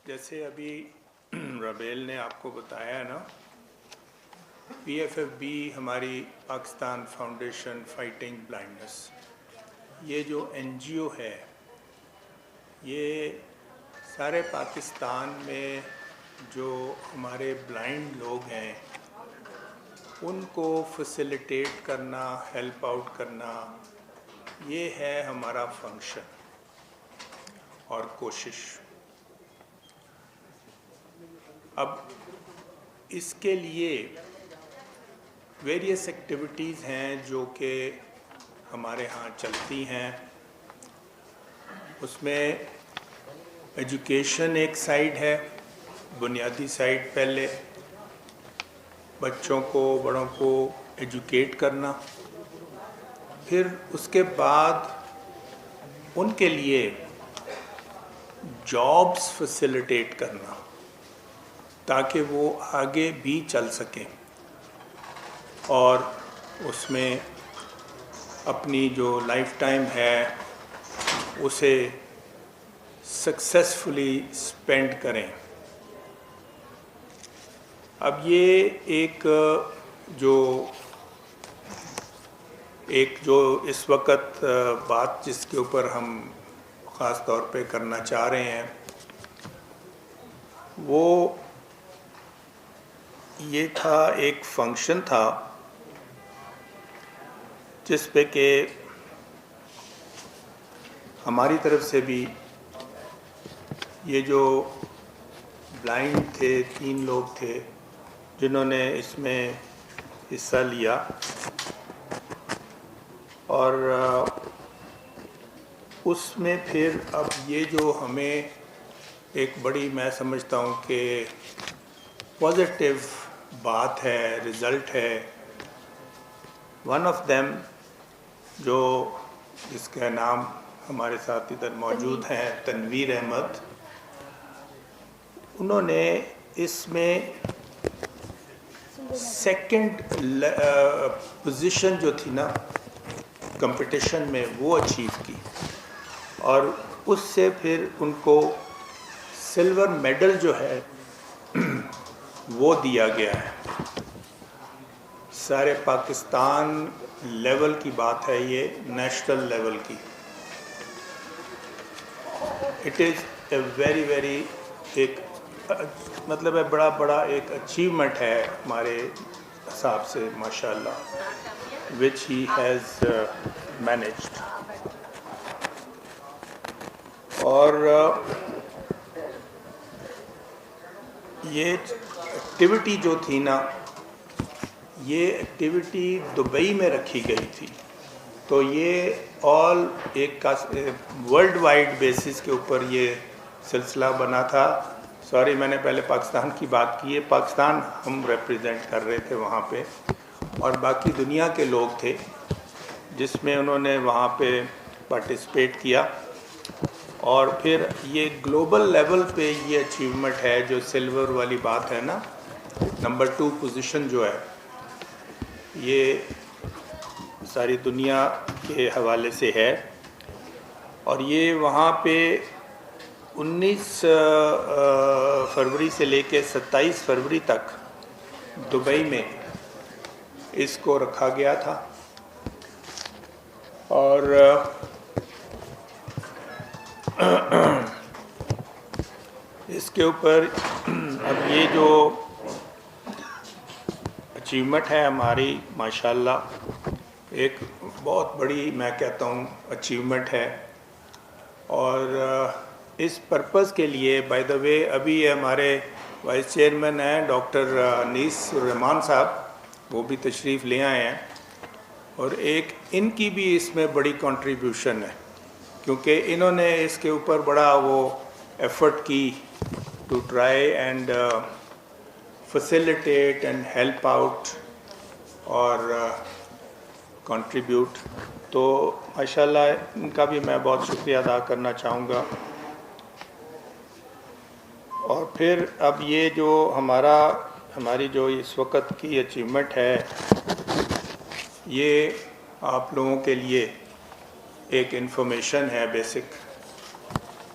जैसे अभी रबेल ने आपको बताया ना, PFFB हमारी पाकिस्तान फाउंडेशन फाइटिंग ब्लाइंडनेस, ये जो NGO है, ये सारे पाकिस्तान में जो हमारे ब्लाइंड लोग हैं उनको फैसिलिटेट करना, हेल्प आउट करना, ये है हमारा फंक्शन और कोशिश। अब इसके लिए वेरियस एक्टिविटीज़ हैं जो कि हमारे यहाँ चलती हैं। उसमें एजुकेशन एक साइड है, बुनियादी साइड, पहले बच्चों को, बड़ों को एजुकेट करना, फिर उसके बाद उनके लिए जॉब्स फैसिलिटेट करना ताकि वो आगे भी चल सकें और उसमें अपनी जो लाइफ टाइम है उसे सक्सेसफुली स्पेंड करें। अब ये एक जो इस वक्त बात जिसके ऊपर हम ख़ास तौर पे करना चाह रहे हैं वो ये था, एक फंक्शन था जिस पे कि हमारी तरफ से भी ये जो ब्लाइंड थे, 3 लोग थे जिन्होंने इसमें हिस्सा लिया, और उसमें फिर अब ये जो हमें एक बड़ी, मैं समझता हूँ कि पॉजिटिव बात है, रिज़ल्ट है। वन ऑफ देम जो जिसका नाम हमारे साथ इधर मौजूद हैं, तनवीर अहमद, उन्होंने इसमें सेकंड पोजीशन जो थी ना कंपटीशन में, वो अचीव की और उससे फिर उनको सिल्वर मेडल जो है वो दिया गया है। सारे पाकिस्तान लेवल की बात है, ये नेशनल लेवल की। इट इज़ ए वेरी एक मतलब है बड़ा एक अचीवमेंट है हमारे हिसाब से, माशाल्लाह, विच ही हैज़ मैनेज्ड। और ये एक्टिविटी जो थी ना, ये एक्टिविटी दुबई में रखी गई थी, तो ये ऑल एक वर्ल्ड वाइड बेसिस के ऊपर ये सिलसिला बना था। सॉरी, मैंने पहले पाकिस्तान की बात की है, पाकिस्तान हम रिप्रेजेंट कर रहे थे वहाँ पे, और बाकी दुनिया के लोग थे जिसमें उन्होंने वहाँ पे पार्टिसिपेट किया। और फिर ये ग्लोबल लेवल पे ये अचीवमेंट है जो सिल्वर वाली बात है ना, नंबर 2 पोजीशन जो है, ये सारी दुनिया के हवाले से है। और ये वहाँ पे 19 फरवरी से लेके 27 फरवरी तक दुबई में इसको रखा गया था। और इसके ऊपर अब ये जो अचीवमेंट है हमारी, माशाल्लाह, एक बहुत बड़ी, मैं कहता हूँ, अचीवमेंट है। और इस पर्पज़ के लिए, बाय द वे, अभी हमारे वाइस चेयरमैन हैं डॉक्टर अनीस रहमान साहब, वो भी तशरीफ़ ले आए हैं, और एक इनकी भी इसमें बड़ी कंट्रीब्यूशन है क्योंकि इन्होंने इसके ऊपर बड़ा वो एफ़र्ट की to try and facilitate and help out और कंट्रीब्यूट। तो माशाल्लाह इनका भी मैं बहुत शुक्रिया अदा करना चाहूँगा। और फिर अब ये जो हमारी जो इस वक्त की अचीवमेंट है, ये आप लोगों के लिए एक इन्फॉर्मेशन है बेसिक,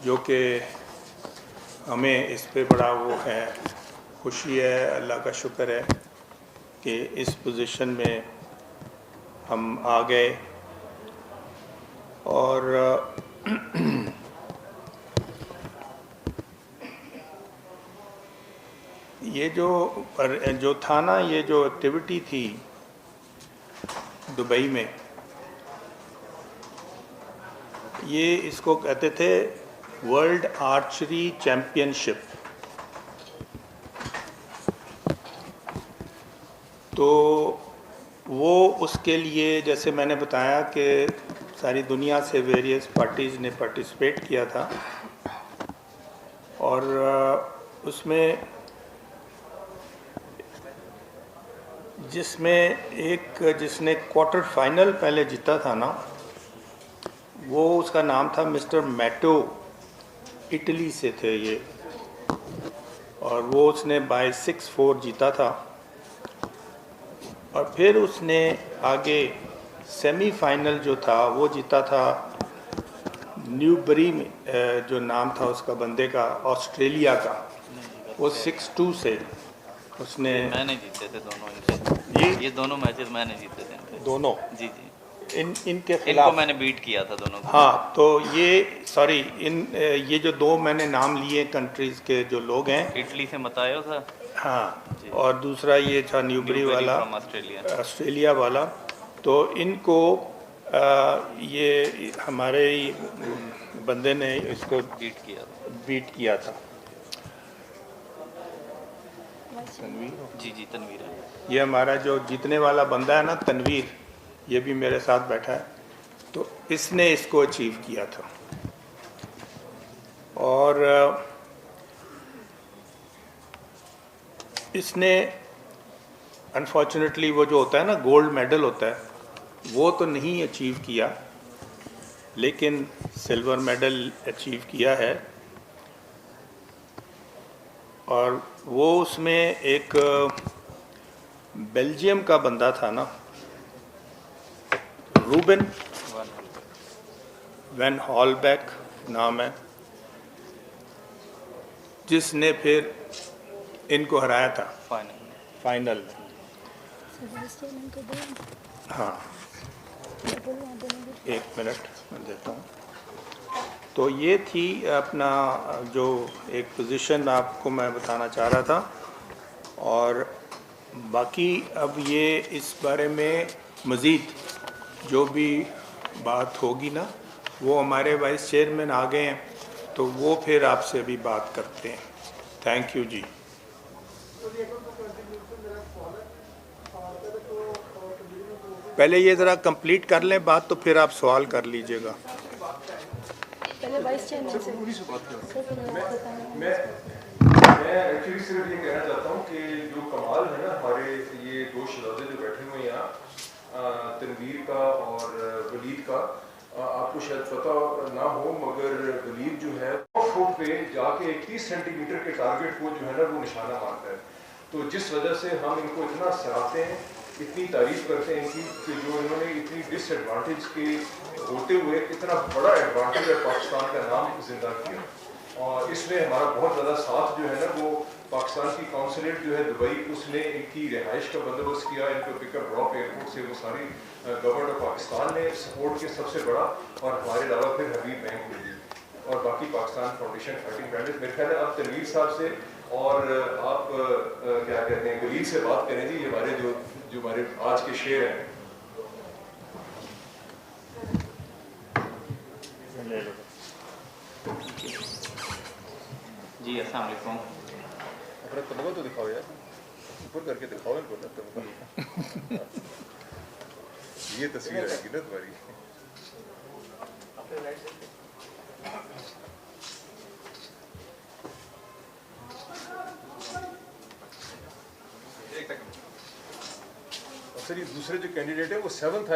जो कि हमें इस पे बड़ा वो है, खुशी है, अल्लाह का शुक्र है कि इस पोजीशन में हम आ गए। और ये जो था ना, ये जो एक्टिविटी थी दुबई में, ये इसको कहते थे वर्ल्ड आर्चरी चैम्पियनशिप। तो वो उसके लिए, जैसे मैंने बताया कि सारी दुनिया से वेरियस पार्टीज़ ने पार्टिसिपेट किया था, और उसमें जिसने क्वार्टर फाइनल पहले जीता था ना, वो उसका नाम था मिस्टर मैटो, इटली से थे ये, और वो उसने बाय 6-4 जीता था। और फिर उसने आगे सेमीफाइनल जो था वो जीता था न्यूबरी में, जो नाम था उसका बंदे का, ऑस्ट्रेलिया का। वो 6-2 से उसने, मैंने जीते थे दोनों इनसे। ये दोनों मैचेस मैंने जीते थे इनसे। दोनों जी जी। इनके खिलाफ इनको मैंने बीट किया था दोनों को। हाँ, तो ये जो दो मैंने नाम लिए कंट्रीज़ के जो लोग हैं, इटली से मतायो था, हाँ, और दूसरा ये था न्यूबरी वाला, ऑस्ट्रेलिया वाला। तो इनको ये हमारे बंदे ने इसको बीट किया था। जी जी, तनवीर है ये हमारा जो जीतने वाला बंदा है ना, तनवीर, ये भी मेरे साथ बैठा है। तो इसने इसको अचीव किया था। और इसने अनफॉर्चुनेटली वो जो होता है ना, गोल्ड मेडल होता है, वो तो नहीं अचीव किया, लेकिन सिल्वर मेडल अचीव किया है। और वो उसमें एक बेल्जियम का बंदा था ना, रूबेन वैन हॉलबैक नाम है, जिसने फिर इनको हराया था फाइनल में। हाँ, एक मिनट मैं देता हूँ। तो ये थी अपना जो एक पोजीशन आपको मैं बताना चाह रहा था। और बाकी अब ये इस बारे में मज़ीद जो भी बात होगी ना, वो हमारे वाइस चेयरमैन आ गए हैं, तो वो फिर आपसे भी बात करते हैं। थैंक यू जी। पहले ये ज़रा कंप्लीट कर लें बात, तो फिर आप सवाल कर लीजिएगा। पहले वाइस चेयरमैन से बात करें। मैं एक्चुअली सिर्फ ये कहना चाहता हूँ कि जो कमाल है ना, हमारे ये दो शहजादे जो बैठे हुए हैं यहाँ, तनवीर का और वलीद का, आपको शायद पता ना हो, मगर वलीद जो है 100 फुट पे जाके 31 सेंटीमीटर के टारगेट को जो है ना वो निशाना मारता है। तो जिस वजह से हम इनको इतना सराहते हैं, इतनी तारीफ करते हैं इनकी, कि जो इन्होंने इतनी डिसएडवांटेज के होते हुए इतना बड़ा एडवांटेज है पाकिस्तान का नाम जिंदा किया। और इसमें हमारा बहुत ज़्यादा साथ जो है ना, वो पाकिस्तान की कौंसलेट जो है दुबई, उसने इनकी रिहाइश का बंदोबस्त किया, इनको पिकअप ड्रॉप एयरपोर्ट से वो सारी गवर्नमेंट ऑफ पाकिस्तान ने सपोर्ट किया सबसे बड़ा। और हमारे अलावा फिर हबीब बैंक को दी, और बाकी पाकिस्तान फाउंडेशन फाइटिंग ब्रांड्स। मेरे ख्याल है आप तनवीर साहब से और आप क्या कहते हैं, वलीद से बात करें जी, ये हमारे जो हमारे आज के शेर हैं। जी, अस्सलाम वालेकुम। अपना तलबा तो दिखाओ यार, ऊपर करके दिखाओ इनको ना तलबा। ये तस्वीर आएगी ना तुम्हारी। सर, ये दूसरे जो कैंडिडेट है वो 7th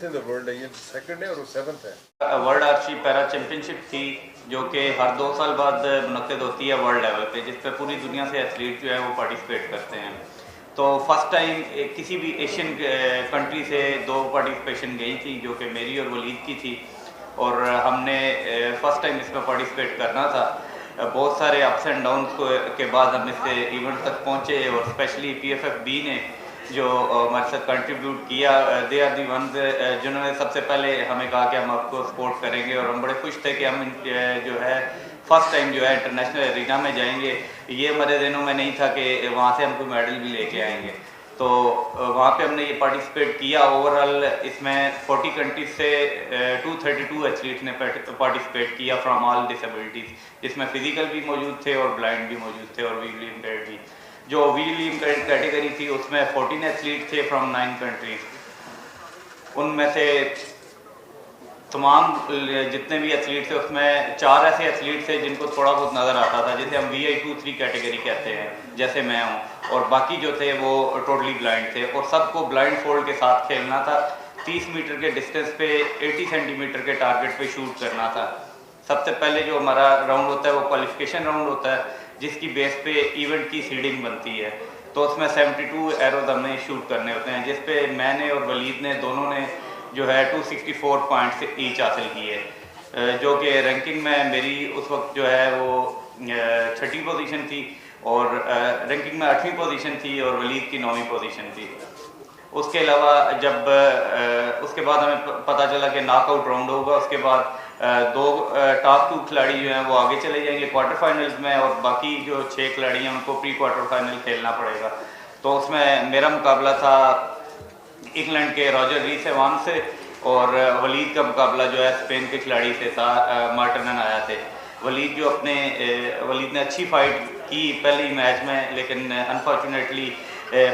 इन द वर्ल्ड है, ये 2nd है और वो 7th है। वर्ल्ड आर्चरी पैरा चैम्पियनशिप थी, जो कि हर 2 साल बाद मुनक्किद होती है वर्ल्ड लेवल पे, जिस पे पूरी दुनिया से एथलीट जो है वो पार्टिसिपेट करते हैं। तो फर्स्ट टाइम किसी भी एशियन कंट्री से 2 पार्टिसिपेशन गई थी, जो कि मेरी और वलीद की थी, और हमने फर्स्ट टाइम इसमें पार्टिसिपेट करना था। बहुत सारे अप्स एंड डाउन के बाद हम इस इवेंट तक पहुँचे और स्पेशली PFFB ने जो हमारे साथ कंट्रीब्यूट किया, दे आर दी वंस जिन्होंने सबसे पहले हमें कहा कि हम आपको सपोर्ट करेंगे और हम बड़े खुश थे कि हम जो है फर्स्ट टाइम जो है इंटरनेशनल एरिना में जाएंगे। ये हमारे दिनों में नहीं था कि वहाँ से हम कोई मेडल भी लेके आएंगे। तो वहाँ पे हमने ये पार्टिसिपेट किया। ओवरऑल इसमें 40 कंट्रीज से 232 एथलीट ने पार्टिसिपेट किया फ्रॉम ऑल डिसेबिलिटीज़, जिसमें फिजिकल भी मौजूद थे और ब्लाइंड भी मौजूद थे और विजुअली इम्पेयर्ड भी। जो विजुअली इम्पेयर्ड कैटेगरी थी उसमें 14 एथलीट थे फ्रॉम 9 कंट्रीज। उनमें से तमाम जितने भी एथलीट थे उसमें 4 ऐसे एथलीट थे जिनको थोड़ा बहुत नज़र आता था, जिसे हम VI2-3 कैटेगरी कहते हैं, जैसे मैं हूँ, और बाकी जो थे वो टोटली ब्लाइंड थे और सबको ब्लाइंड फोल्ड के साथ खेलना था। 30 मीटर के डिस्टेंस पे 80 सेंटीमीटर के टारगेट पे शूट करना था। सबसे पहले जो हमारा राउंड होता है वो क्वालिफिकेशन राउंड होता है, जिसकी बेस पे इवेंट की सीडिंग बनती है। तो उसमें 72 एरोज हमें शूट करने होते हैं, जिस पे मैंने और वलीद ने दोनों ने जो है 264 पॉइंट्स ईच हासिल किए, जो कि रैंकिंग में मेरी उस वक्त जो है वो 6ठी पोजीशन थी और रैंकिंग में 8वीं पोजीशन थी और वलीद की 9वीं पोजीशन थी। उसके अलावा जब उसके बाद हमें पता चला कि नॉकआउट राउंड होगा, उसके बाद दो टॉप 2 खिलाड़ी जो हैं वो आगे चले जाएंगे क्वार्टर फाइनल्स में और बाकी जो 6 खिलाड़ी हैं उनको प्री क्वार्टर फाइनल खेलना पड़ेगा। तो उसमें मेरा मुकाबला था इंग्लैंड के रॉजर रीस एवान से और वलीद का मुकाबला जो है स्पेन के खिलाड़ी से था, मार्टिनन आया थे। वलीद ने अच्छी फाइट की पहले ही मैच में, लेकिन अनफॉर्चुनेटली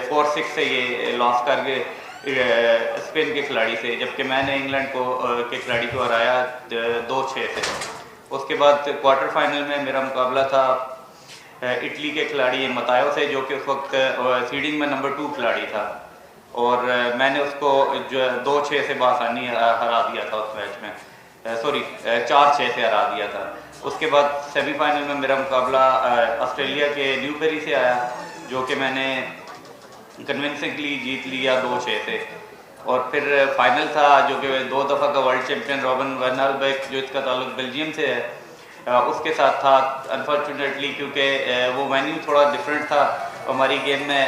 4-6 से ये लॉस कर गए स्पेन के खिलाड़ी से, जबकि मैंने इंग्लैंड के खिलाड़ी को हराया 2-6 से। उसके बाद क्वार्टर फाइनल में मेरा मुकाबला था इटली के खिलाड़ी मतायो से, जो कि उस वक्त सीडिंग में नंबर 2 खिलाड़ी था और मैंने उसको जो 2-6 से बासानी हरा दिया था उस मैच में, 4-6 से हरा दिया था। उसके बाद सेमीफाइनल में मेरा मुकाबला ऑस्ट्रेलिया के न्यूबेरी से आया, जो कि मैंने कन्विंसिंगली जीत लिया 2-6 से। और फिर फाइनल था जो कि 2 दफ़ा का वर्ल्ड चैम्पियन रॉबन वैन हालबेक, जो इसका ताल्लुक बेल्जियम से है, उसके साथ था। अनफॉर्चुनेटली क्योंकि वो वेन्यू थोड़ा डिफरेंट था, हमारी गेम में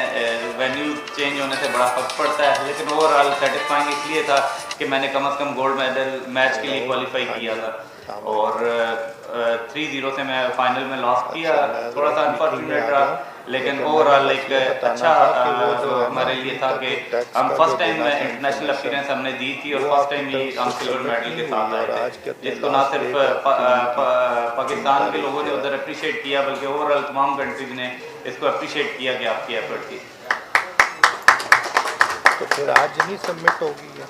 वेन्यू चेंज होने से बड़ा फर्क पड़ता है, लेकिन ओवरऑल सेटिस्फाइंग इसलिए था कि मैंने कम से कम गोल्ड मेडल मैच के लिए क्वालिफाई किया था। और 3-0 से मैं फाइनल में लॉस किया, थोड़ा सा अनफॉर्चुनेट रहा, लेकिन ओवरऑल एक अच्छा हमारे लिए था कि हम फर्स्ट टाइम इंटरनेशनल अपीयरेंस हमने दी थी और फर्स्ट टाइम ही हम सिल्वर मेडल के साथ आए थे, जिसको ना सिर्फ पाकिस्तान के लोगों ने उधर अप्रिशिएट किया बल्कि ओवरऑल तमाम कंट्रीज ने इसको अप्रिशिएट किया कि आपकी एफर्ट थी। तो फिर आज नहीं सबमिट होगी है?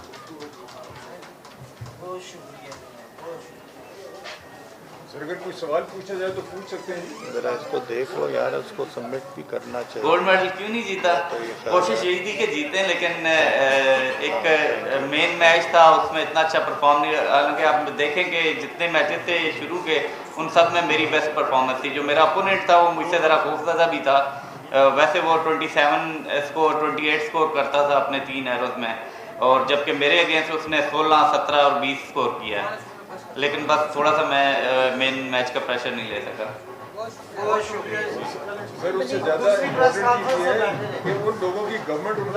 सर अगर कोई सवाल पूछा जाए तो पूछ सकते हैं। जरा इसको देख लो यार, उसको सबमिट भी करना चाहिए। गोल्ड मेडल क्यों नहीं जीता? कोशिश यही थी कि जीतें, लेकिन एक मेन मैच था उसमें इतना अच्छा परफॉर्म नहीं। हालांकि आप देखें कि जितने मैचेस थे शुरू के उन सब में मेरी बेस्ट परफॉर्मेंस थी। जो मेरा अपोनेंट था वो मुझसे ज़रा खौफज़दा भी था। वैसे वो 27 स्कोर 28 स्कोर करता था अपने 3 एरोज में, और जबकि मेरे अगेंस्ट उसने 16, 17 और 20 स्कोर किया, लेकिन बस थोड़ा सा मैं मेन मैच का प्रेशर नहीं ले सका। सर उससे ज़्यादा इम्पोर्टेंट चीज़ ये है कि उन लोगों की गवर्नमेंट